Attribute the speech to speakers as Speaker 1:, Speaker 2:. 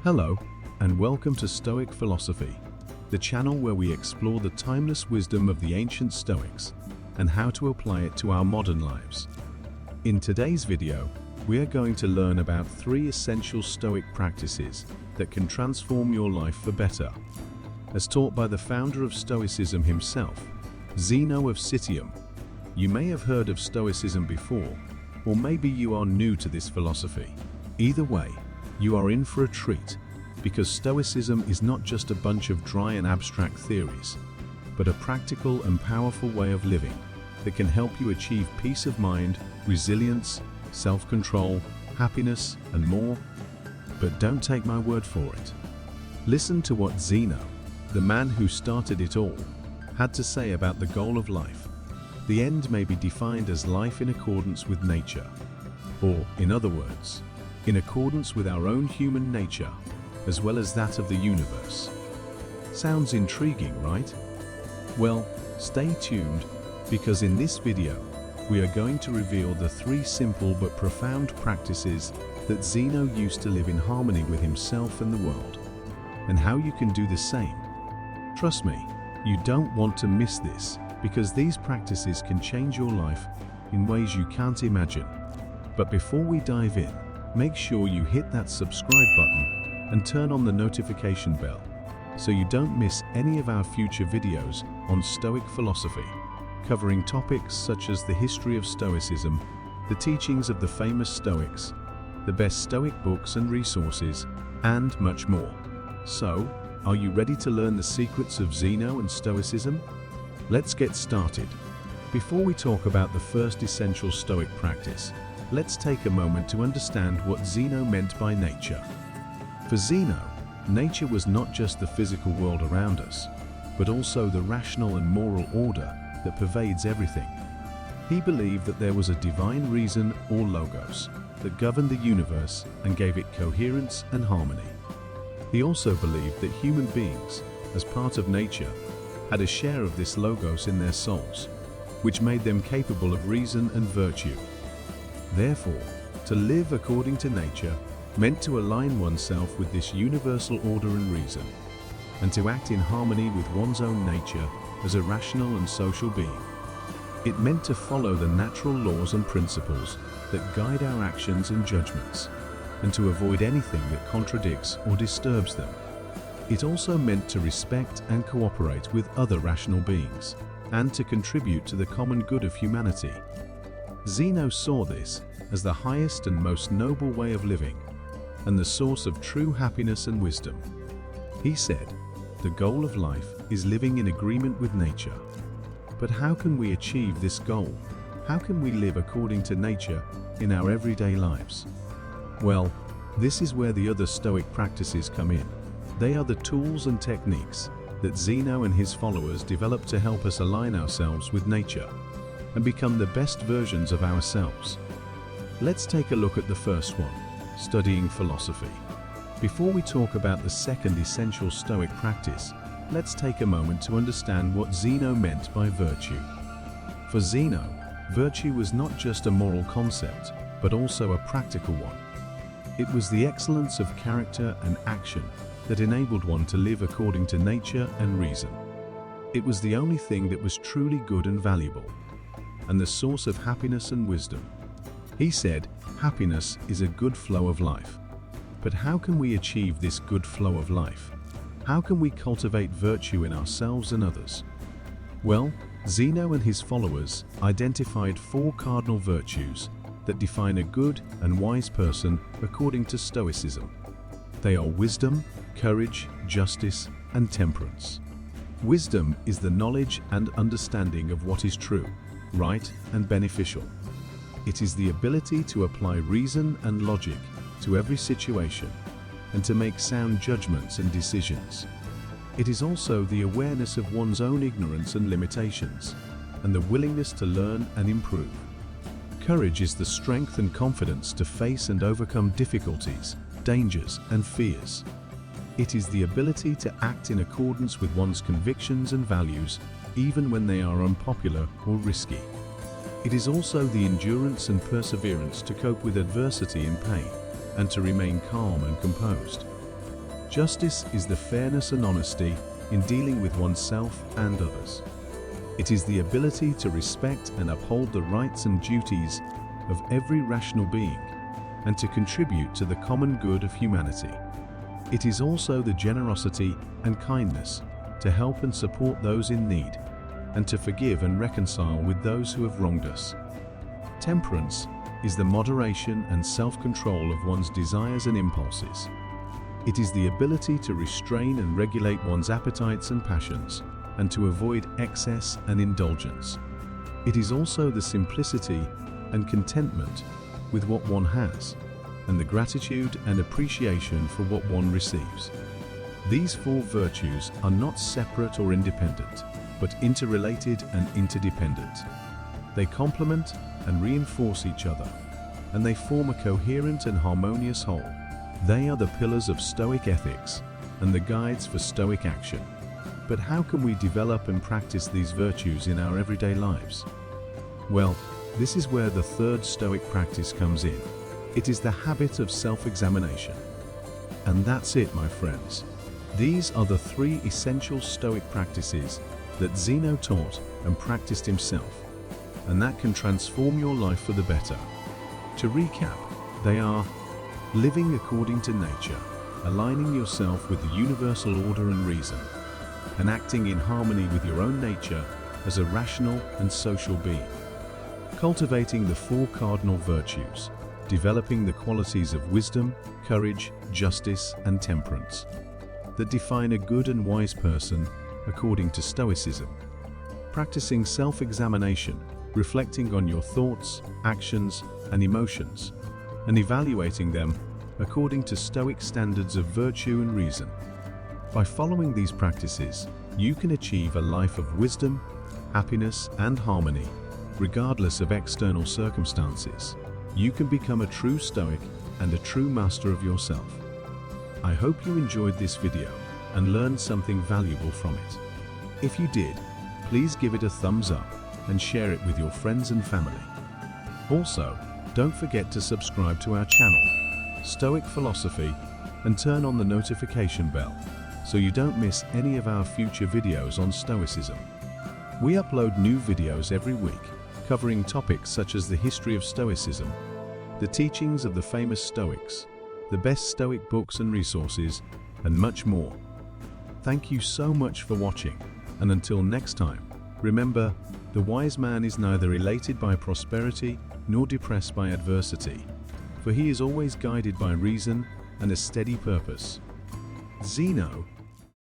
Speaker 1: Hello, and welcome to Stoic Philosophy, the channel where we explore the timeless wisdom of the ancient Stoics and how to apply it to our modern lives. In today's video, we are going to learn about 3 essential Stoic practices that can transform your life for better. As taught by the founder of Stoicism himself, Zeno of Citium. You may have heard of Stoicism before, or maybe you are new to this philosophy. Either way, you are in for a treat, because Stoicism is not just a bunch of dry and abstract theories, but a practical and powerful way of living that can help you achieve peace of mind, resilience, self-control, happiness, and more. But don't take my word for it. Listen to what Zeno, the man who started it all, had to say about the goal of life. The end may be defined as life in accordance with nature, or, in other words, in accordance with our own human nature, as well as that of the universe. Sounds intriguing, right? Well, stay tuned, because in this video, we are going to reveal the 3 simple but profound practices that Zeno used to live in harmony with himself and the world, and how you can do the same. Trust me, you don't want to miss this, because these practices can change your life in ways you can't imagine. But before we dive in, make sure you hit that subscribe button and turn on the notification bell so you don't miss any of our future videos on Stoic philosophy, covering topics such as the history of Stoicism, the teachings of the famous Stoics, the best Stoic books and resources, and much more. So, are you ready to learn the secrets of Zeno and Stoicism? Let's get started. Before we talk about the first essential Stoic practice, let's take a moment to understand what Zeno meant by nature. For Zeno, nature was not just the physical world around us, but also the rational and moral order that pervades everything. He believed that there was a divine reason, or logos, that governed the universe and gave it coherence and harmony. He also believed that human beings, as part of nature, had a share of this logos in their souls, which made them capable of reason and virtue. Therefore, to live according to nature meant to align oneself with this universal order and reason, and to act in harmony with one's own nature as a rational and social being. It meant to follow the natural laws and principles that guide our actions and judgments, and to avoid anything that contradicts or disturbs them. It also meant to respect and cooperate with other rational beings, and to contribute to the common good of humanity. Zeno saw this as the highest and most noble way of living, and the source of true happiness and wisdom. He said, the goal of life is living in agreement with nature. But how can we achieve this goal? How can we live according to nature in our everyday lives? Well, this is where the other Stoic practices come in. They are the tools and techniques that Zeno and his followers developed to help us align ourselves with nature and become the best versions of ourselves. Let's take a look at the first one, studying philosophy. Before we talk about the second essential Stoic practice, let's take a moment to understand what Zeno meant by virtue. For Zeno, virtue was not just a moral concept, but also a practical one. It was the excellence of character and action that enabled one to live according to nature and reason. It was the only thing that was truly good and valuable, and the source of happiness and wisdom. He said, happiness is a good flow of life. But how can we achieve this good flow of life? How can we cultivate virtue in ourselves and others? Well, Zeno and his followers identified 4 cardinal virtues that define a good and wise person according to Stoicism. They are wisdom, courage, justice, and temperance. Wisdom is the knowledge and understanding of what is true, right, and beneficial. It is the ability to apply reason and logic to every situation and to make sound judgments and decisions. It is also the awareness of one's own ignorance and limitations, and the willingness to learn and improve. Courage is the strength and confidence to face and overcome difficulties, dangers, and fears. It is the ability to act in accordance with one's convictions and values, even when they are unpopular or risky. It is also the endurance and perseverance to cope with adversity and pain, and to remain calm and composed. Justice is the fairness and honesty in dealing with oneself and others. It is the ability to respect and uphold the rights and duties of every rational being and to contribute to the common good of humanity. It is also the generosity and kindness to help and support those in need and to forgive and reconcile with those who have wronged us. Temperance is the moderation and self-control of one's desires and impulses. It is the ability to restrain and regulate one's appetites and passions and to avoid excess and indulgence. It is also the simplicity and contentment with what one has and the gratitude and appreciation for what one receives. These four virtues are not separate or independent, but interrelated and interdependent. They complement and reinforce each other, and they form a coherent and harmonious whole. They are the pillars of Stoic ethics and the guides for Stoic action. But how can we develop and practice these virtues in our everyday lives? Well, this is where the third Stoic practice comes in. It is the habit of self-examination. And that's it, my friends. These are the three essential Stoic practices that Zeno taught and practiced himself, and that can transform your life for the better. To recap, they are living according to nature, aligning yourself with the universal order and reason, and acting in harmony with your own nature as a rational and social being. Cultivating the four cardinal virtues, developing the qualities of wisdom, courage, justice, and temperance that define a good and wise person according to Stoicism. Practicing self-examination, reflecting on your thoughts, actions, and emotions, and evaluating them according to Stoic standards of virtue and reason. By following these practices, you can achieve a life of wisdom, happiness, and harmony, regardless of external circumstances. You can become a true Stoic and a true master of yourself. I hope you enjoyed this video and learned something valuable from it. If you did, please give it a thumbs up and share it with your friends and family. Also, don't forget to subscribe to our channel, Stoic Philosophy, and turn on the notification bell so you don't miss any of our future videos on Stoicism. We upload new videos every week covering topics such as the history of Stoicism, the teachings of the famous Stoics, the best Stoic books and resources, and much more. Thank you so much for watching, and until next time, remember, the wise man is neither elated by prosperity nor depressed by adversity, for he is always guided by reason and a steady purpose. Zeno